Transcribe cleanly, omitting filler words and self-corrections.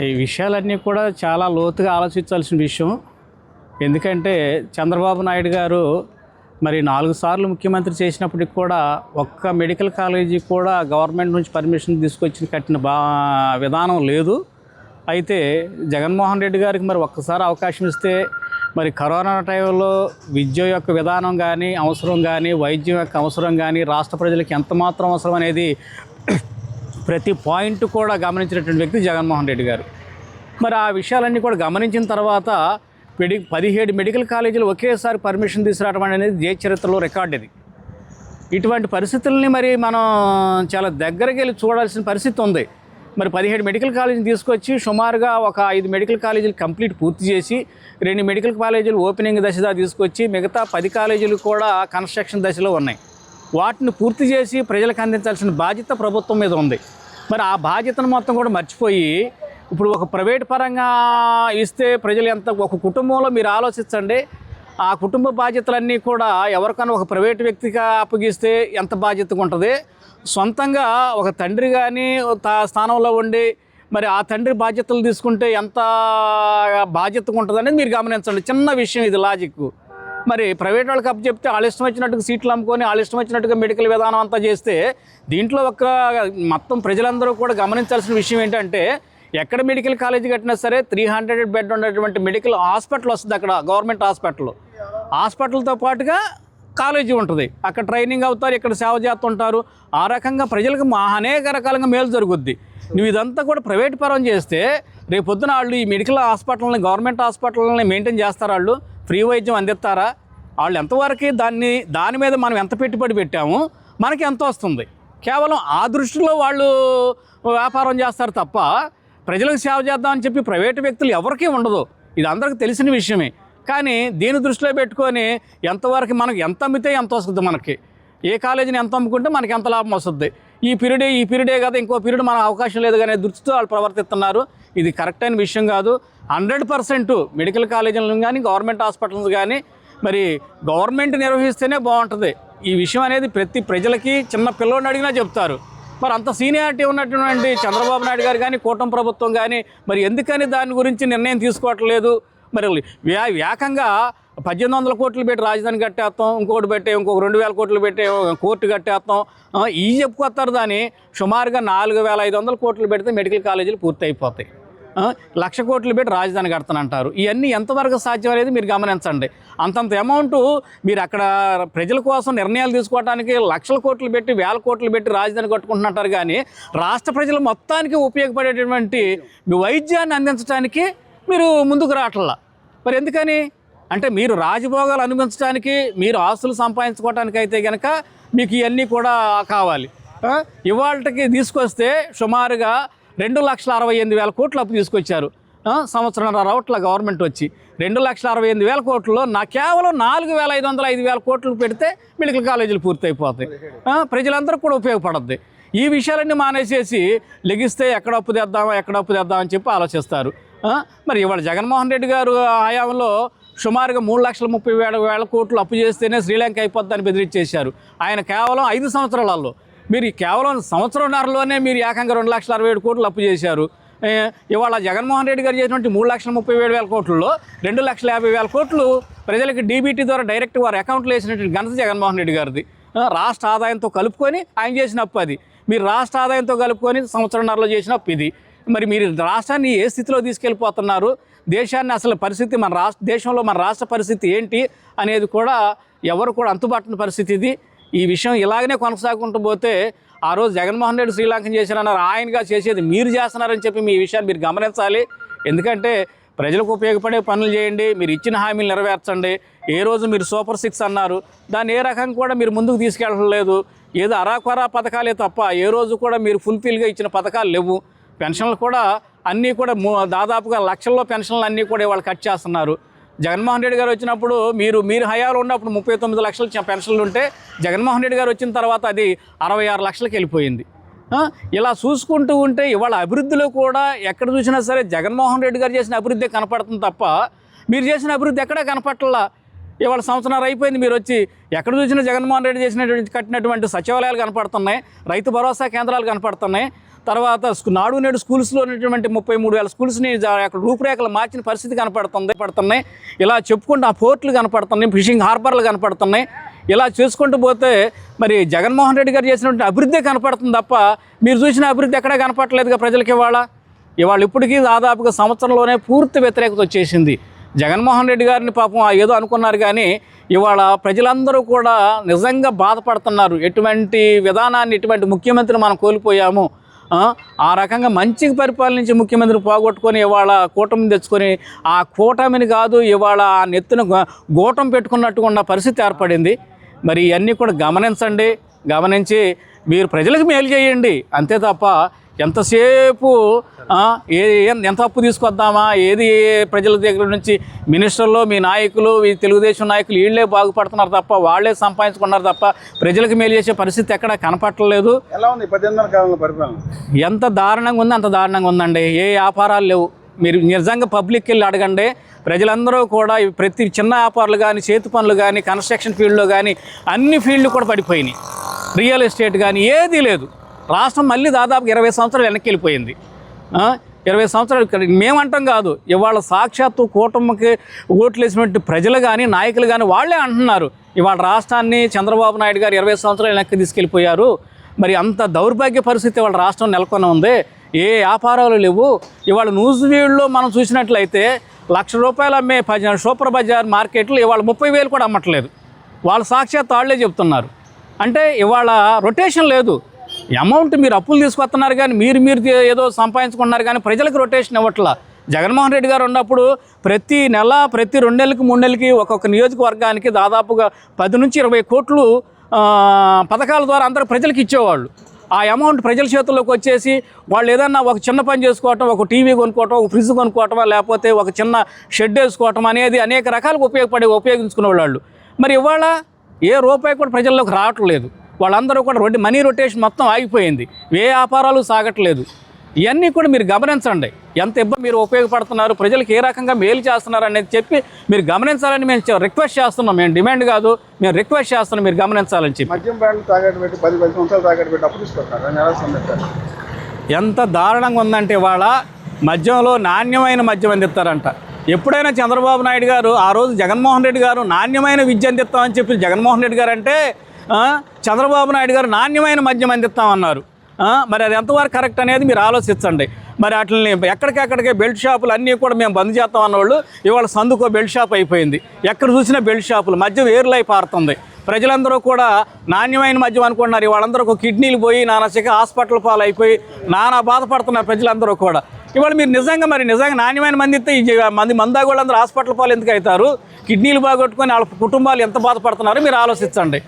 ఈ విషయాలన్నీ కూడా చాలా లోతుగా ఆలోచించాల్సిన విషయం. ఎందుకంటే చంద్రబాబు నాయుడు గారు మరి 4 సార్లు ముఖ్యమంత్రి చేసినప్పటికి కూడా ఒక్క మెడికల్ కాలేజీ కూడా గవర్నమెంట్ నుంచి పర్మిషన్ తీసుకొచ్చి కట్టిన విధానం లేదు. అయితే జగన్మోహన్ రెడ్డి గారికి మరి ఒక్కసారి అవకాశం ఇస్తే మరి కరోనా టైంలో విద్య యొక్క విధానం కానీ అవసరం కానీ వైద్యం యొక్క అవసరం కానీ రాష్ట్ర ప్రజలకు ఎంత మాత్రం అవసరం అనేది ప్రతి పాయింట్ కూడా గమనించినటువంటి వ్యక్తి జగన్మోహన్ రెడ్డి గారు. మరి ఆ విషయాలన్నీ కూడా గమనించిన తర్వాత 17 మెడికల్ కాలేజీలు ఒకేసారి పర్మిషన్ తీసుకురావడం అనేది దేశ చరిత్రలో రికార్డు. ఇది ఇటువంటి పరిస్థితుల్ని మరి మనం చాలా దగ్గరికి వెళ్ళి చూడాల్సిన పరిస్థితి ఉంది. మరి 17 మెడికల్ కాలేజీలు తీసుకొచ్చి సుమారుగా ఒక 5 మెడికల్ కాలేజీలు కంప్లీట్ పూర్తి చేసి 2 మెడికల్ కాలేజీలు ఓపెనింగ్ దశ తీసుకొచ్చి మిగతా 10 కాలేజీలు కూడా కన్స్ట్రక్షన్ దశలో ఉన్నాయి. వాటిని పూర్తి చేసి ప్రజలకు అందించాల్సిన బాధ్యత ప్రభుత్వం మీద ఉంది. మరి ఆ బాధ్యతను మొత్తం కూడా మర్చిపోయి ఇప్పుడు ఒక ప్రైవేట్ పరంగా ఇస్తే ప్రజలు ఎంత, ఒక కుటుంబంలో మీరు ఆలోచించండి, ఆ కుటుంబ బాధ్యతలన్నీ కూడా ఎవరికైనా ఒక ప్రైవేట్ వ్యక్తిగా అప్పగిస్తే ఎంత బాధ్యతగా ఉంటుంది. సొంతంగా ఒక తండ్రి కానీ స్థానంలో ఉండి మరి ఆ తండ్రి బాధ్యతలు తీసుకుంటే ఎంత బాధ్యతగా ఉంటుంది అనేది మీరు గమనించండి. చిన్న విషయం ఇది, లాజిక్. మరి ప్రైవేట్ వాళ్ళకి అప్పు చెప్తే వాళ్ళ ఇష్టం వచ్చినట్టుగా సీట్లు అమ్ముకొని వాళ్ళ ఇష్టం వచ్చినట్టుగా మెడికల్ విధానం అంతా చేస్తే దీంట్లో మొత్తం ప్రజలందరూ కూడా గమనించాల్సిన విషయం ఏంటంటే, ఎక్కడ మెడికల్ కాలేజీ కట్టినా సరే 300 బెడ్ ఉన్నటువంటి మెడికల్ హాస్పిటల్ వస్తుంది. అక్కడ గవర్నమెంట్ హాస్పిటల్తో పాటుగా కాలేజీ ఉంటుంది. అక్కడ ట్రైనింగ్ అవుతారు, ఇక్కడ సేవ చేస్తుంటారు. ఆ రకంగా ప్రజలకు అనేక రకాలుగా మేలు జరుగుద్ది. నువ్వు ఇదంతా కూడా ప్రైవేట్ పరం చేస్తే రేపొద్దున వాళ్ళు ఈ మెడికల్ హాస్పిటల్ని, గవర్నమెంట్ హాస్పిటల్ని మెయింటైన్ చేస్తారు. వాళ్ళు ఫ్రీ వైద్యం అందిస్తారా? వాళ్ళు ఎంతవరకు దాని మీద మనం ఎంత పెట్టుబడి పెట్టాము, మనకి ఎంత వస్తుంది? కేవలం ఆ దృష్టిలో వాళ్ళు వ్యాపారం చేస్తారు తప్ప ప్రజలకు సేవ చేద్దామని చెప్పి ప్రైవేటు వ్యక్తులు ఎవరికీ ఉండదు. ఇది అందరికీ తెలిసిన విషయమే. కానీ దీని దృష్టిలో పెట్టుకొని ఎంతవరకు మనకు ఎంత అమ్మితే ఎంత వస్తుంది, మనకి ఏ కాలేజీని ఎంత అమ్ముకుంటే మనకి ఎంత లాభం వస్తుంది, ఈ పీరియడే కదా, ఇంకో పీరియడ్ మనకు అవకాశం లేదు కానీ దృష్టితో వాళ్ళు ప్రవర్తిస్తున్నారు. ఇది కరెక్ట్ అయిన విషయం కాదు. 100% మెడికల్ కాలేజీలను కానీ గవర్నమెంట్ హాస్పిటల్స్ కానీ మరి గవర్నమెంట్ నిర్వహిస్తేనే బాగుంటుంది. ఈ విషయం అనేది ప్రతి ప్రజలకి, చిన్న పిల్లోడిని అడిగినా చెప్తారు. మరి అంత సీనియారిటీ ఉన్నటువంటి చంద్రబాబు నాయుడు గారు కానీ కూటమి ప్రభుత్వం కానీ మరి ఎందుకని దాని గురించి నిర్ణయం తీసుకోవట్లేదు? మరి ఏకంగా 1800 కోట్లు పెట్టి రాజధాని కట్టేస్తాం, ఇంకొకటి పెట్టే ఇంకొక 2000 కోట్లు పెట్టి కోర్టు కట్టేస్తాం, ఇవి చెప్పుకొస్తారు. దాన్ని సుమారుగా 4500 కోట్లు పెడితే మెడికల్ కాలేజీలు పూర్తి అయిపోతాయి. 1,00,000 కోట్లు పెట్టి రాజధాని కడతానంటారు. ఇవన్నీ ఎంతవరకు సాధ్యం అనేది మీరు గమనించండి. అంతంత అమౌంట్ మీరు అక్కడ ప్రజల కోసం నిర్ణయాలు తీసుకోవడానికి 1,00,000 కోట్లు పెట్టి 1,000 కోట్లు పెట్టి రాజధాని కట్టుకుంటున్నట్టారు. కానీ రాష్ట్ర ప్రజలు మొత్తానికి ఉపయోగపడేటువంటి వైద్యాన్ని అందించడానికి మీరు ముందుకు రావట్లా. మరి ఎందుకని అంటే మీరు రాజభోగాలు అనుభవించడానికి, మీరు ఆస్తులు సంపాదించుకోవడానికి అయితే కనుక మీకు ఇవన్నీ కూడా కావాలి. ఇవాళకి తీసుకొస్తే సుమారుగా 2,68,000 కోట్లు అప్పు తీసుకొచ్చారు. సంవత్సరం రావట్ల గవర్నమెంట్ వచ్చి 2,68,000 కోట్లలో కేవలం 4,500 5,000 కోట్లు పెడితే మెడికల్ కాలేజీలు పూర్తయిపోతాయి. ప్రజలందరూ కూడా ఉపయోగపడద్ది. ఈ విషయాలన్నీ మానేసేసి లెగిస్తే ఎక్కడ అప్పు తెద్దామని చెప్పి ఆలోచిస్తారు. మరి ఇవాళ జగన్మోహన్ రెడ్డి గారు హయాంలో సుమారుగా 3,30,000 కోట్లు అప్పు చేస్తేనే శ్రీలంక అయిపోద్దని బెదిరించేశారు. ఆయన కేవలం 5 సంవత్సరాలలో, మీరు కేవలం సంవత్సరంన్నరలోనే మీరు ఏకంగా 2,67,000 కోట్లు అప్పు చేశారు. ఇవాళ జగన్మోహన్ రెడ్డి గారు చేసినటువంటి 3,37,000 కోట్లలో 2,50,000 కోట్లు ప్రజలకి డీబీటీ ద్వారా డైరెక్ట్ వారి అకౌంట్లో వేసినటువంటి ఘనత జగన్మోహన్ రెడ్డి గారిది. రాష్ట్ర ఆదాయంతో కలుపుకొని ఆయన చేసిన అప్పు అది. మీరు రాష్ట్ర ఆదాయంతో కలుపుకొని సంవత్సరంన్నరలో చేసిన అప్పు ఇది. మరి మీరు రాష్ట్రాన్ని ఏ స్థితిలో తీసుకెళ్ళిపోతున్నారు, దేశాన్ని అసలు పరిస్థితి, దేశంలో మన రాష్ట్ర పరిస్థితి ఏంటి అనేది కూడా ఎవరు కూడా అంతుబట్టని పరిస్థితి ఇది. ఈ విషయం ఇలాగనే కొనసాగుకుంటూ పోతే ఆ రోజు జగన్మోహన్ రెడ్డి శ్రీలంకం చేశారన్నారు, ఆయనగా చేసేది మీరు చేస్తున్నారని చెప్పి మీ విషయాన్ని మీరు గమనించాలి. ఎందుకంటే ప్రజలకు ఉపయోగపడే పనులు చేయండి, మీరు ఇచ్చిన హామీలు నెరవేర్చండి. ఏ రోజు మీరు సూపర్ 6 అన్నారు, దాన్ని ఏ రకంగా కూడా మీరు ముందుకు తీసుకెళ్ళలేదు. ఏదో అరాకొరా పథకాలే తప్ప ఏ రోజు కూడా మీరు ఫుల్ఫిల్గా ఇచ్చిన పథకాలు లేవు. పెన్షన్లు కూడా అన్నీ కూడా దాదాపుగా లక్షల్లో పెన్షన్లు అన్నీ కూడా వాళ్ళు కట్ చేస్తున్నారు. జగన్మోహన్ రెడ్డి గారు వచ్చినప్పుడు మీరు హయాలు ఉన్నప్పుడు 39 లక్షలు పెన్షన్లు ఉంటే జగన్మోహన్ రెడ్డి గారు వచ్చిన తర్వాత అది 66 లక్షలకు వెళ్ళిపోయింది. ఇలా చూసుకుంటూ ఉంటే ఇవాళ అభివృద్ధిలో కూడా ఎక్కడ చూసినా సరే జగన్మోహన్ రెడ్డి గారు చేసిన అభివృద్ధి కనపడుతుంది తప్ప మీరు చేసిన అభివృద్ధి ఎక్కడా కనపట్లా. ఇవాళ సంవత్సరం అయిపోయింది, మీరు వచ్చి ఎక్కడ చూసినా జగన్మోహన్ రెడ్డి చేసినటువంటి కట్టినటువంటి సచివాలయాలు కనపడుతున్నాయి, రైతు భరోసా కేంద్రాలు కనపడుతున్నాయి. తర్వాత నాడు నేడు స్కూల్స్లో ఉన్నటువంటి 33,000 స్కూల్స్ని అక్కడ రూపురేఖలు మార్చిన పరిస్థితి పడుతున్నాయి. ఇలా చెప్పుకుంటూ ఆ పోర్టులు కనపడుతున్నాయి, ఫిషింగ్ హార్బర్లు కనపడుతున్నాయి. ఇలా చేసుకుంటూ పోతే మరి జగన్మోహన్ రెడ్డి గారు చేసినటువంటి అభివృద్ధి కనపడుతుంది తప్ప మీరు చూసిన అభివృద్ధి ఎక్కడా కనపడలేదుగా ప్రజలకి. ఇవాళ ఇప్పటికీ దాదాపుగా సంవత్సరంలోనే పూర్తి వ్యతిరేకత వచ్చేసింది. జగన్మోహన్ రెడ్డి గారిని పాపం ఏదో అనుకున్నారు కానీ ఇవాళ ప్రజలందరూ కూడా నిజంగా బాధపడుతున్నారు. ఎటువంటి విధానాన్ని, ఎటువంటి ముఖ్యమంత్రిని మనం కోల్పోయాము. ఆ రకంగా మంచిగా పరిపాలించి ముఖ్యమంత్రిని పోగొట్టుకొని ఇవాళ కూటమి తెచ్చుకొని ఆ కూటమిని కాదు ఇవాళ ఆ నెత్తిన గోటం పెట్టుకున్నట్టుగా ఉన్న పరిస్థితి ఏర్పడింది. మరి ఇవన్నీ కూడా గమనించి మీరు ప్రజలకు మేలు చేయండి అంతే తప్ప ఎంతసేపు ఎంత అప్పు తీసుకొద్దామా, ఏది ప్రజల దగ్గర నుంచి మినిస్టర్లు, మీ నాయకులు, ఈ తెలుగుదేశం నాయకులు వీళ్ళే బాగుపడుతున్నారు తప్ప, వాళ్ళే సంపాదించుకున్నారు తప్ప ప్రజలకు మేలు చేసే పరిస్థితి ఎక్కడ కనపట్టలేదు. ఎలా ఉంది 10 కాలంలో పరిపాలన? ఎంత దారుణంగా ఉంది, అంత దారుణంగా ఉందండి. ఏ వ్యాపారాలు లేవు. మీరు నిజంగా పబ్లిక్కి వెళ్ళి అడగండి. ప్రజలందరూ కూడా ప్రతి చిన్న వ్యాపారాలు కానీ, చేతి పనులు కానీ, కన్స్ట్రక్షన్ ఫీల్డ్లో కానీ అన్ని ఫీల్డ్లు కూడా పడిపోయినాయి. రియల్ ఎస్టేట్ కానీ ఏదీ లేదు. రాష్ట్రం మళ్ళీ దాదాపు 20 సంవత్సరాలు వెనక్కి వెళ్ళిపోయింది. 20 సంవత్సరాలు మేమంటాం కాదు, ఇవాళ సాక్షాత్తు కూటమికి ఓట్లు వేసినటువంటి ప్రజలు కానీ, నాయకులు కానీ వాళ్ళే అంటున్నారు ఇవాళ రాష్ట్రాన్ని చంద్రబాబు నాయుడు గారు 20 సంవత్సరాలు వెనక్కి తీసుకెళ్ళిపోయారు. మరి అంత దౌర్భాగ్య పరిస్థితి ఇవాళ రాష్ట్రం నెలకొని ఉంది. ఏ వ్యాపారాలు లేవు. ఇవాళ న్యూస్ వీడియోలో మనం చూసినట్లయితే ₹1,00,000 అమ్మే సూపర్ బజార్ మార్కెట్లు ఇవాళ 30,000 కూడా అమ్మట్లేదు. వాళ్ళ సాక్షాత్తు వాళ్ళే చెప్తున్నారు. అంటే ఇవాళ రొటేషన్ లేదు. అమౌంట్ మీరు అప్పులు తీసుకొస్తున్నారు కానీ మీరు ఏదో సంపాదించుకుంటున్నారు కానీ ప్రజలకు రొటేషన్ ఇవ్వట్లా. జగన్మోహన్ రెడ్డి గారు ఉన్నప్పుడు ప్రతి నెల, ప్రతి 2 నెలలకి 3 నెలలకి ఒక్కొక్క నియోజకవర్గానికి దాదాపుగా 10 నుంచి 20 కోట్లు పథకాల ద్వారా అందరూ ప్రజలకు ఇచ్చేవాళ్ళు. ఆ అమౌంట్ ప్రజల చేతుల్లోకి వచ్చేసి వాళ్ళు ఏదన్నా ఒక చిన్న పని చేసుకోవటం, ఒక టీవీ కొనుక్కోవటం, ఒక ఫ్రిడ్జ్ కొనుక్కోవటం, లేకపోతే ఒక చిన్న షెడ్ వేసుకోవటం అనేది అనేక రకాలుగా ఉపయోగించుకునేవాళ్ళు. మరి ఇవాళ ఏ రూపాయి కూడా ప్రజల్లోకి రావట్లేదు. వాళ్ళందరూ కూడా మనీ రొటేషన్ మొత్తం ఆగిపోయింది. ఏ వ్యాపారాలు సాగట్లేదు. ఇవన్నీ కూడా మీరు గమనించండి. ఎంత ఇబ్బంది మీరు ఉపయోగపడుతున్నారు, ప్రజలకు ఏ రకంగా మేలు చేస్తున్నారు అనేది చెప్పి మీరు గమనించాలని మేము రిక్వెస్ట్ చేస్తున్నాం. మేము డిమాండ్ కాదు, మేము రిక్వెస్ట్ చేస్తున్నాం, మీరు గమనించాలని చెప్పి. మద్యం బ్రాండ్లు తాగట్టు పెట్టి 10 సంవత్సరాలు తాగట్టు పెట్టి అప్పు తీసుకుంటారు. ఎంత దారుణంగా ఉందంటే ఇవాళ మద్యంలో నాణ్యమైన మద్యం అందిస్తారంట. ఎప్పుడైనా చంద్రబాబు నాయుడు గారు ఆ రోజు జగన్మోహన్ రెడ్డి గారు నాణ్యమైన విద్య అందిస్తామని చెప్పి జగన్మోహన్ రెడ్డి గారు అంటే చంద్రబాబు నాయుడు గారు నాణ్యమైన మద్యం అందిస్తామన్నారు. మరి అది ఎంతవరకు కరెక్ట్ అనేది మీరు ఆలోచించండి. మరి వాటిని ఎక్కడికెక్కడికే బెల్ట్ షాపులు అన్నీ కూడా మేము బంద్ చేస్తాం అన్నవాళ్ళు ఇవాళ సందుకో బెల్ట్ షాప్ అయిపోయింది. ఎక్కడ చూసినా బెల్ట్ షాపులు, మద్యం ఏర్లై పారుతుంది. ప్రజలందరూ కూడా నాణ్యమైన మద్యం అనుకుంటున్నారు. వాళ్ళందరూ కిడ్నీలు పోయి హాస్పిటల్ పాలు అయిపోయి బాధపడుతున్నారు ప్రజలందరూ కూడా. ఇవాళ మీరు నిజంగా నాణ్యమైన మంది ఇస్తే మందాగోళ్ళందరూ హాస్పిటల్ పాలు ఎందుకు అవుతారు? కిడ్నీలు బాగొట్టుకొని వాళ్ళ కుటుంబాలు ఎంత బాధపడుతున్నారో మీరు ఆలోచించండి.